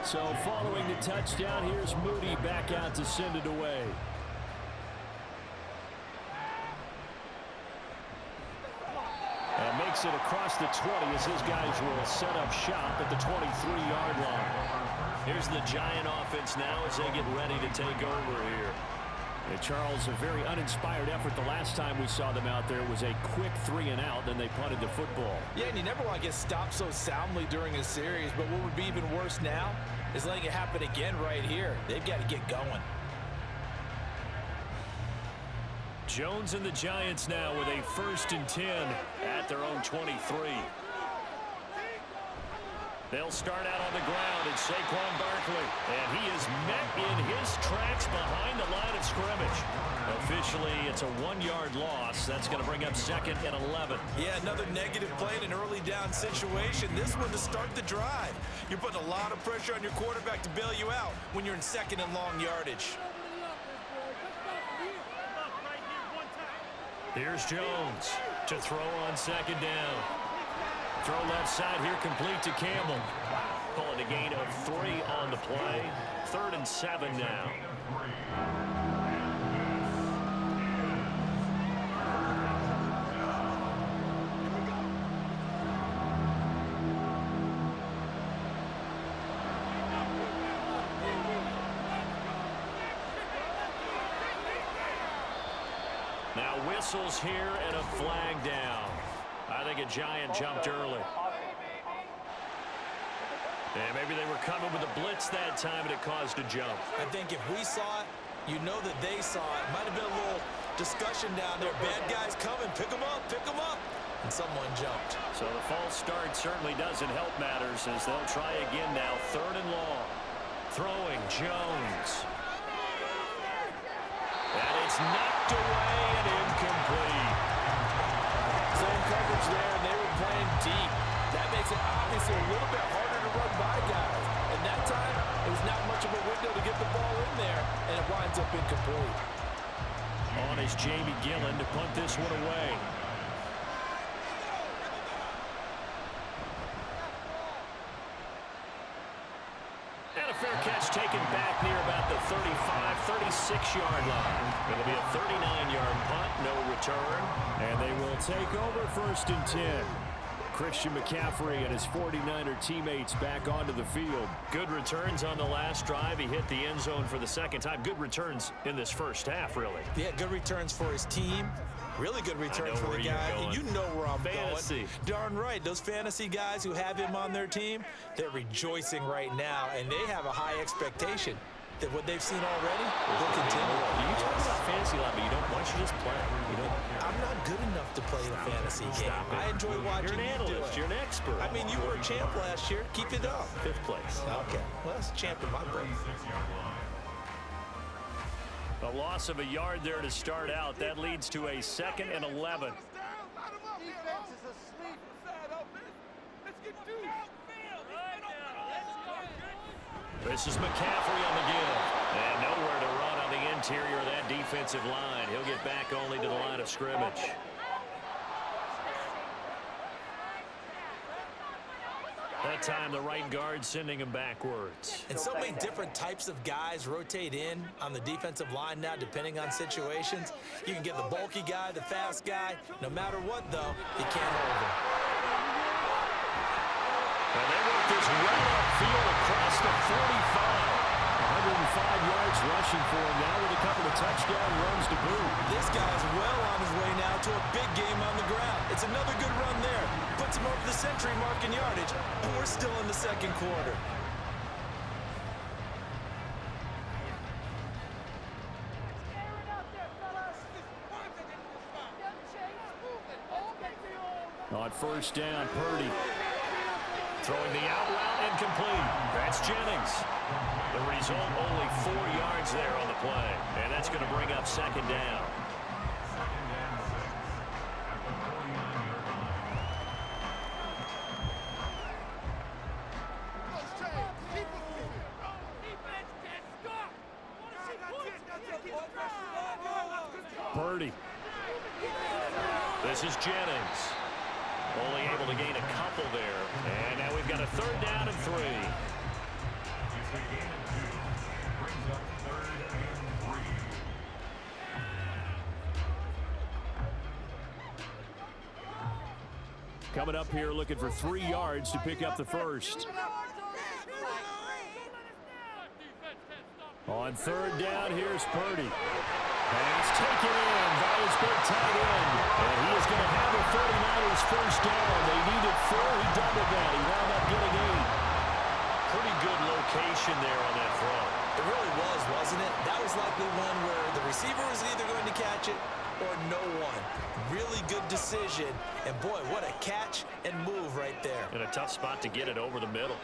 Speaker 2: So following the touchdown, here's Moody back out to send it away. And makes it across the 20 as his guys will set up shop at the 23-yard line. Here's the Giant offense now as they get ready to take over here. And Charles, a very uninspired effort. The last time we saw them out there was a quick 3-and-out, then they punted the football.
Speaker 3: Yeah, and you never want to get stopped so soundly during a series, but what would be even worse now is letting it happen again right here. They've got to get going.
Speaker 2: Jones and the Giants now with a 1st and 10 at their own 23. They'll start out on the ground, and Saquon Barkley. And he is met in his tracks behind the line of scrimmage. Officially, it's a 1-yard loss. That's going to bring up 2nd and 11.
Speaker 3: Yeah, another negative play in an early down situation. This one to start the drive. You're putting a lot of pressure on your quarterback to bail you out when you're in 2nd and long yardage.
Speaker 2: Here's Jones to throw on 2nd down. Throw left side here, complete to Campbell. Calling a gain of 3 on the play. 3rd and 7 now. Now whistles here and a flag down. I think a Giant jumped early. And maybe they were coming with a blitz that time and it caused a jump.
Speaker 3: I think if we saw it, you know that they saw it. Might have been a little discussion down there. Bad guys coming. Pick them up. Pick them up. And someone jumped.
Speaker 2: So the false start certainly doesn't help matters as they'll try again now. 3rd and long. Throwing Jones. And it's knocked away and incomplete.
Speaker 3: Zone coverage there, and they were playing deep. That makes it obviously a little bit harder to run by guys. And that time, it was not much of a window to get the ball in there, and it winds up incomplete.
Speaker 2: On is Jamie Gillen to punt this one away. And a fair catch taken back near about the 35, 36-yard line. It'll be a 39-yard punt, no return. And they will take over 1st and 10. Christian McCaffrey and his 49er teammates back onto the field. Good returns on the last drive. He hit the end zone for the 2nd time. Good returns in this first half, really.
Speaker 3: Yeah, good returns for his team. Really good returns for the guy. And you know where I'm going. Darn right. Those fantasy guys who have him on their team, they're rejoicing right now, and they have a high expectation that what they've seen already will continue.
Speaker 2: You talk about fantasy a lot, but you don't. Why don't you just play? You don't.
Speaker 3: I'm not good enough to play the fantasy game. I enjoy watching
Speaker 2: you do it. You're an expert.
Speaker 3: I mean, you were a champ last year. Keep it up.
Speaker 2: 5th place.
Speaker 3: Okay. Well, that's a champ in my book.
Speaker 2: A loss of a yard there to start out. That leads to a 2nd and 11. This is McCaffrey on the give. And nowhere to run on the interior of that defensive line. He'll get back only to the line of scrimmage. That time, the right guard sending him backwards.
Speaker 3: And so many different types of guys rotate in on the defensive line now, depending on situations. You can get the bulky guy, the fast guy. No matter what, though, you can't hold him.
Speaker 2: And they work this well upfield across the 45. 105 yards rushing for him now with a couple of touchdown runs to boot.
Speaker 3: This guy's well on his way now to a big game on the ground. It's another good run there. Puts him over the century mark in yardage, and we're still in the second quarter.
Speaker 2: On first down, Purdy. Throwing the out route incomplete. That's Jennings. The result, only 4 yards there on the play. And that's going to bring up second down.
Speaker 4: Second and 6 at the 49-yard line.
Speaker 2: Purdy. This is Jennings. Only able to gain a couple there. And now we've got a third down and 3.
Speaker 4: It's a gain of 2. Brings up third and 3.
Speaker 2: Coming up here looking for 3 yards to pick up the first. On third down, here's Purdy. Pass taken in by his big tight end. And he is going to have a 49ers first down. They needed 4. He doubled that. He wound up getting 8. Pretty good location there on that throw.
Speaker 3: It really was, wasn't it? That was likely one where the receiver was either going to catch it or no one. Really good decision. And boy, what a catch and move right there.
Speaker 2: And a tough spot to get it over the middle.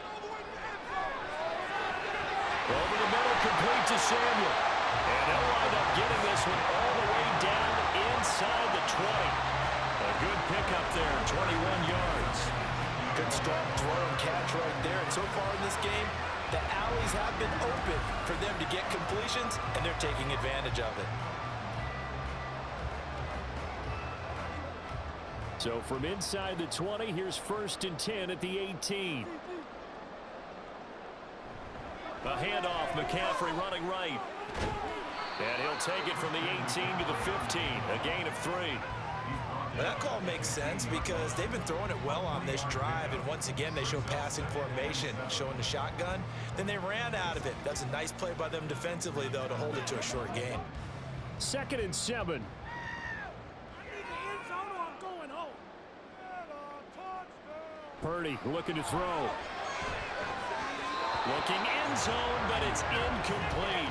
Speaker 2: Over the middle, complete to Samuel. And they'll wind up getting this one all the way down inside the 20. A good pickup there, 21 yards.
Speaker 3: Good strong throw and catch right there. And so far in this game, the alleys have been open for them to get completions, and they're taking advantage of it.
Speaker 2: So from inside the 20, here's first and 10 at the 18. A handoff, McCaffrey running right. And he'll take it from the 18 to the 15, a gain of 3.
Speaker 3: Well, that call makes sense because they've been throwing it well on this drive, and once again they show passing formation, showing the shotgun. Then they ran out of it. That's a nice play by them defensively, though, to hold it to a short game.
Speaker 2: 2nd and 7. Purdy looking to throw. Looking end zone, but it's incomplete.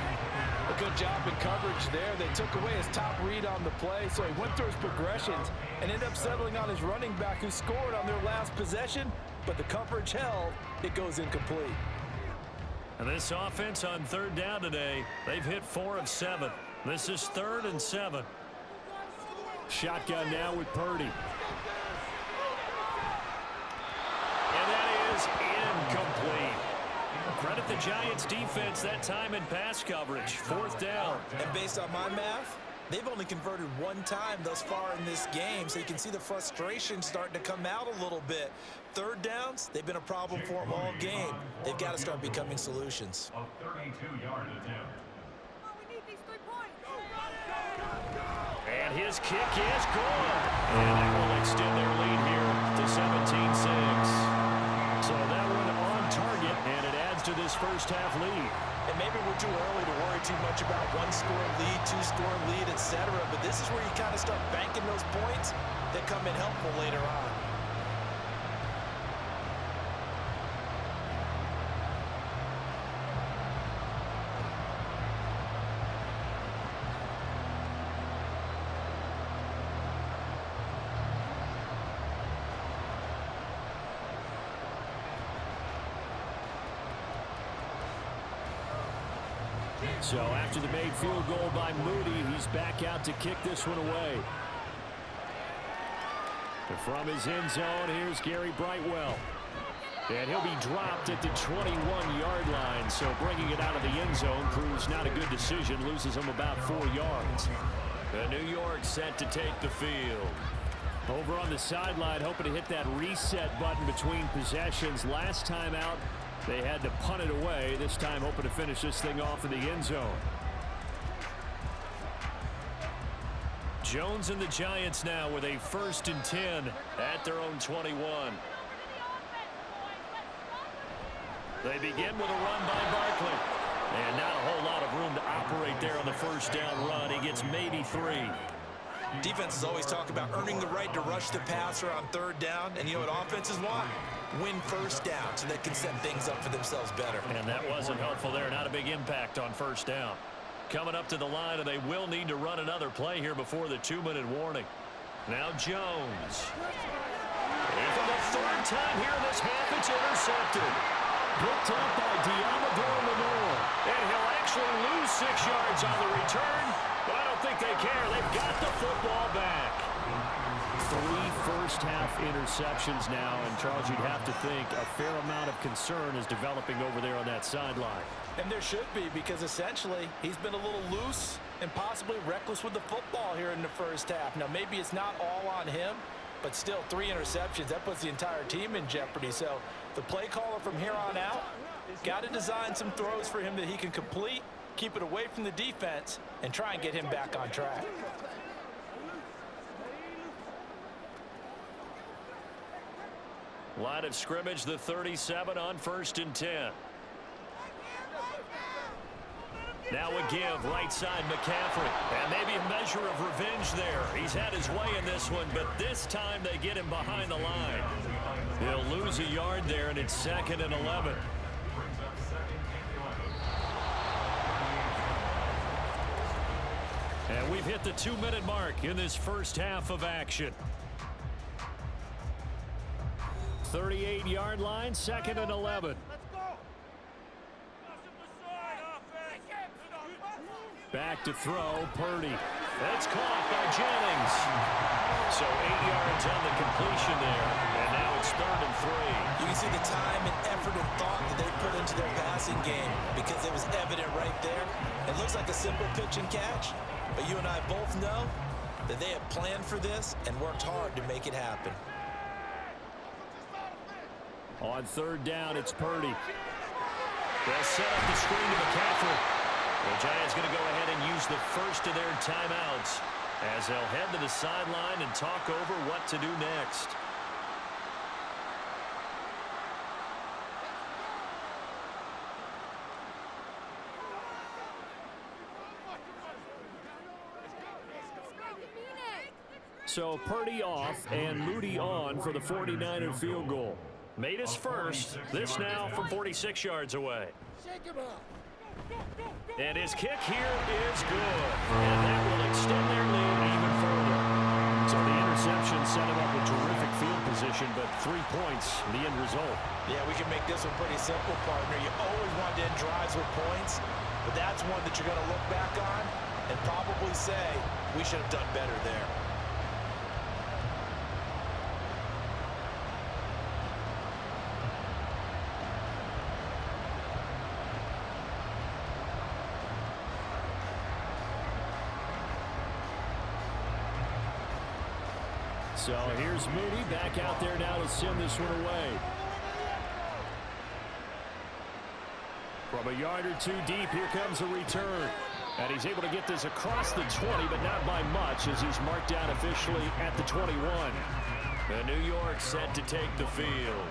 Speaker 5: A good job in coverage there. They took away his top read on the play, so he went through his progressions and ended up settling on his running back who scored on their last possession, but the coverage held. It goes incomplete.
Speaker 2: And this offense on third down today, they've hit 4 of 7. This is 3rd and 7. Shotgun now with Purdy. And that is incomplete. Credit the Giants defense that time in pass coverage. 4th down.
Speaker 3: And based on my math, they've only converted 1 time thus far in this game, so you can see the frustration starting to come out a little bit. 3rd downs, they've been a problem for them all game. They've got to start becoming solutions.
Speaker 4: A 32-yard attempt.
Speaker 2: And his kick is good. And that will extend their lead here to 17-6. So that one on target, and it adds to this first half lead.
Speaker 3: And maybe we're too early to worry too much about 1-score lead, 2-score lead, etc. But this is where you kind of start banking those points that come in helpful later on.
Speaker 2: So after the made field goal by Moody, he's back out to kick this one away. And from his end zone, here's Gary Brightwell. And he'll be dropped at the 21-yard line, so bringing it out of the end zone proves not a good decision, loses him about 4 yards. The New York set to take the field. Over on the sideline, hoping to hit that reset button between possessions. Last time out, they had to punt it away. This time hoping to finish this thing off in the end zone. Jones and the Giants now with a 1st and 10 at their own 21. They begin with a run by Barkley. And not a whole lot of room to operate there on the first down run. He gets maybe 3.
Speaker 3: Defenses always talk about earning the right to rush the passer on third down. And you know what offenses want? Win first down so they can set things up for themselves better.
Speaker 2: And that wasn't helpful there. Not a big impact on first down. Coming up to the line, and they will need to run another play here before the 2-minute warning. Now Jones. And for the third time here in this half, it's intercepted. Picked up by Diamador Lenore. And he'll actually lose 6 yards on the return, but I don't think they care. They've got the football back. 3 first-half interceptions now, and Charles, you'd have to think a fair amount of concern is developing over there on that sideline.
Speaker 5: And there should be, because essentially he's been a little loose and possibly reckless with the football here in the first half. Now, maybe it's not all on him, but still 3 interceptions. That puts the entire team in jeopardy. So the play caller from here on out got to design some throws for him that he can complete, keep it away from the defense, and try and get him back on track.
Speaker 2: Line of scrimmage, the 37 on 1st and 10. Now a give, right side McCaffrey. And maybe a measure of revenge there. He's had his way in this one, but this time they get him behind the line. He'll lose a yard there, and it's 2nd and 11. And we've hit the 2-minute mark in this first half of action. 38-yard line, 2nd and 11. Back to throw, Purdy. That's caught by Jennings. So 8 yards on the completion there, and now it's 3rd and 3.
Speaker 3: You can see the time and effort and thought that they've put into their passing game because it was evident right there. It looks like a simple pitch and catch, but you and I both know that they have planned for this and worked hard to make it happen.
Speaker 2: On 3rd down, it's Purdy. They'll set up the screen to McCaffrey. The Giants going to go ahead and use the first of their timeouts as they'll head to the sideline and talk over what to do next. So Purdy off and Moody on for the 49er field goal. Made his first. This now from 46 yards away. And his kick here is good. And that will extend their lead even further. So the interception set him up with terrific field position, but 3 points, the end result.
Speaker 3: Yeah, we can make this one pretty simple, partner. You always want to end drives with points, but that's one that you're going to look back on and probably say, we should have done better there.
Speaker 2: So here's Moody back out there now to send this one away. From a yard or 2 deep, here comes a return. And he's able to get this across the 20, but not by much as he's marked down officially at the 21. And New York set to take the field.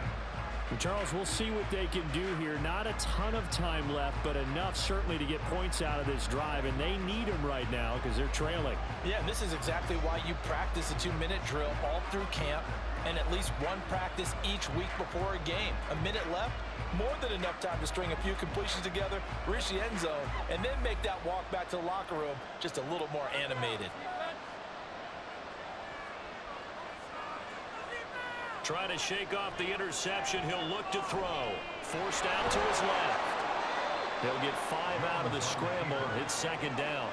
Speaker 2: And Charles, we'll see what they can do here. Not a ton of time left, but enough certainly to get points out of this drive, and they need them right now because they're trailing.
Speaker 5: Yeah, this is exactly why you practice a 2-minute drill all through camp and at least one practice each week before a game. A minute left, more than enough time to string a few completions together, reach the end zone, and then make that walk back to the locker room just a little more animated.
Speaker 2: Trying to shake off the interception. He'll look to throw. Forced out to his left. He'll get 5 out of the scramble. It's 2nd down.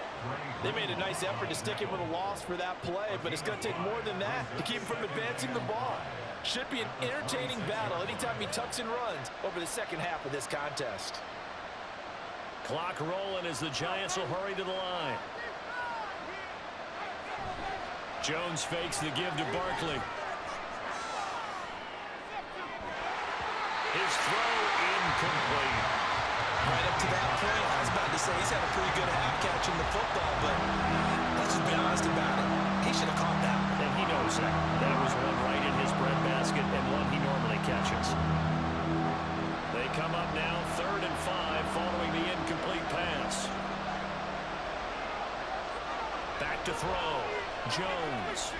Speaker 5: They made a nice effort to stick him with a loss for that play, but it's going to take more than that to keep him from advancing the ball. Should be an entertaining battle anytime he tucks and runs over the second half of this contest.
Speaker 2: Clock rolling as the Giants will hurry to the line. Jones fakes the give to Barkley. His throw incomplete.
Speaker 3: Right up to that point, I was about to say he's had a pretty good half catching the football, but let's just be honest about it. He should have caught that.
Speaker 2: And he knows that. That was one right in his breadbasket and one he normally catches. They come up now, 3rd and 5, following the incomplete pass. Back to throw. Jones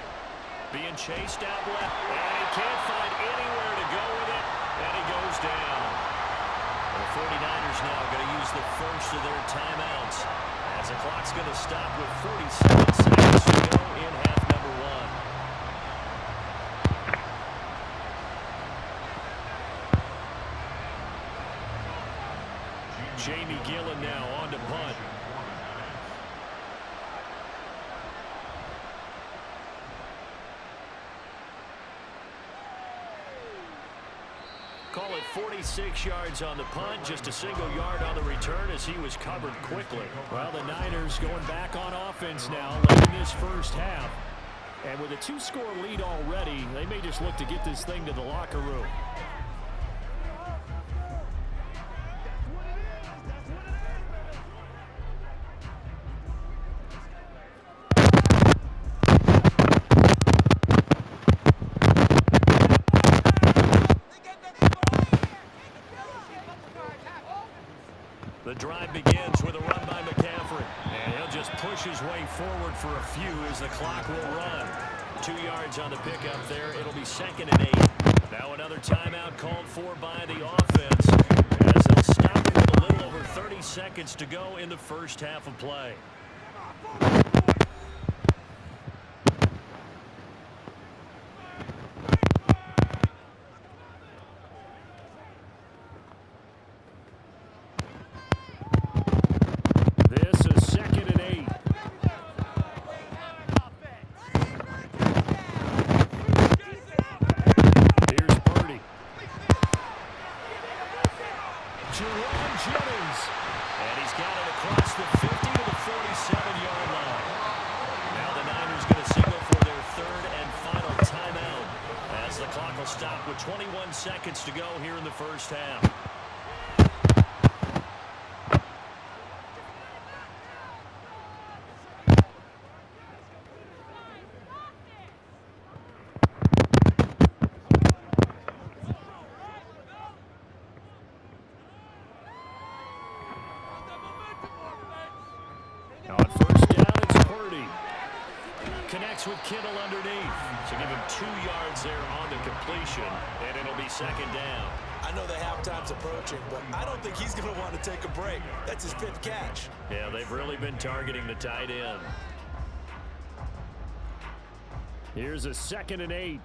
Speaker 2: being chased out left, and he can't find anywhere to go with it, and he goes down. The 49ers now going to use the first of their timeouts as the clock's going to stop with 47 seconds to go in half number 1. Jamie Gillen now on to punt. Call it 46 yards on the punt, just a single yard on the return as he was covered quickly. Well, the Niners going back on offense now late in this first half. And with a 2-score lead already, they may just look to get this thing to the locker room. The drive begins with a run by McCaffrey. And he'll just push his way forward for a few as the clock will run. 2 yards on the pickup there. It'll be 2nd and 8. Now another timeout called for by the offense as they'll stop it with a little over 30 seconds to go in the first half of play. Stop with 21 seconds to go here in the first half. On first down, it's Purdy. Connects with Kittle underneath. So give him 2 yards there on the completion, and it'll be 2nd down.
Speaker 3: I know the halftime's approaching, but I don't think he's going to want to take a break. That's his 5th catch.
Speaker 2: Yeah, they've really been targeting the tight end. Here's a 2nd and 8.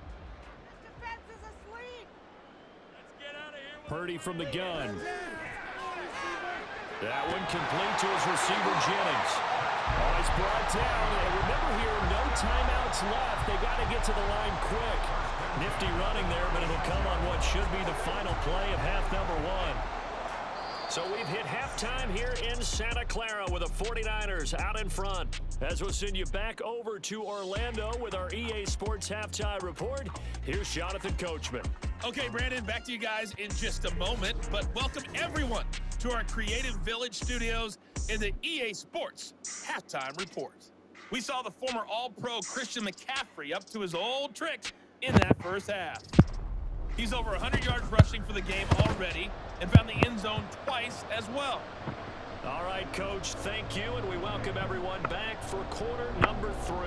Speaker 2: Purdy from the gun. That one complete to his receiver, Jennings. Oh, he's brought down. And remember here, no timeouts left. They got to get to the line quick. Nifty running there, but it'll come on what should be the final play of half number 1. So we've hit halftime here in Santa Clara with the 49ers out in front. As we'll send you back over to Orlando with our EA Sports Halftime Report, here's Jonathan Coachman.
Speaker 6: Okay, Brandon, back to you guys in just a moment, but welcome everyone to our Creative Village studios in the EA Sports Halftime Report. We saw the former All-Pro Christian McCaffrey up to his old tricks in that first half. He's over 100 yards rushing for the game already and found the end zone twice as well.
Speaker 2: All right, Coach, thank you, and we welcome everyone back for quarter number 3.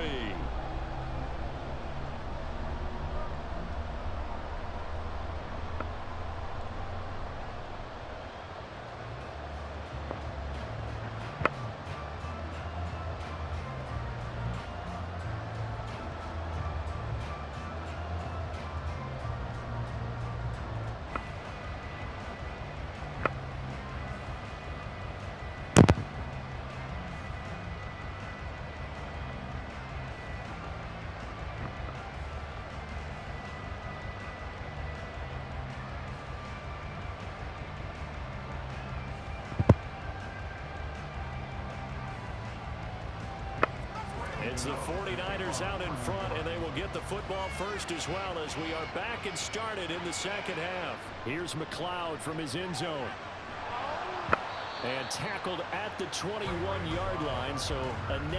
Speaker 2: It's the 49ers out in front, and they will get the football first as well as we are back and started in the second half. Here's McLeod from his end zone. And tackled at the 21-yard line, so a net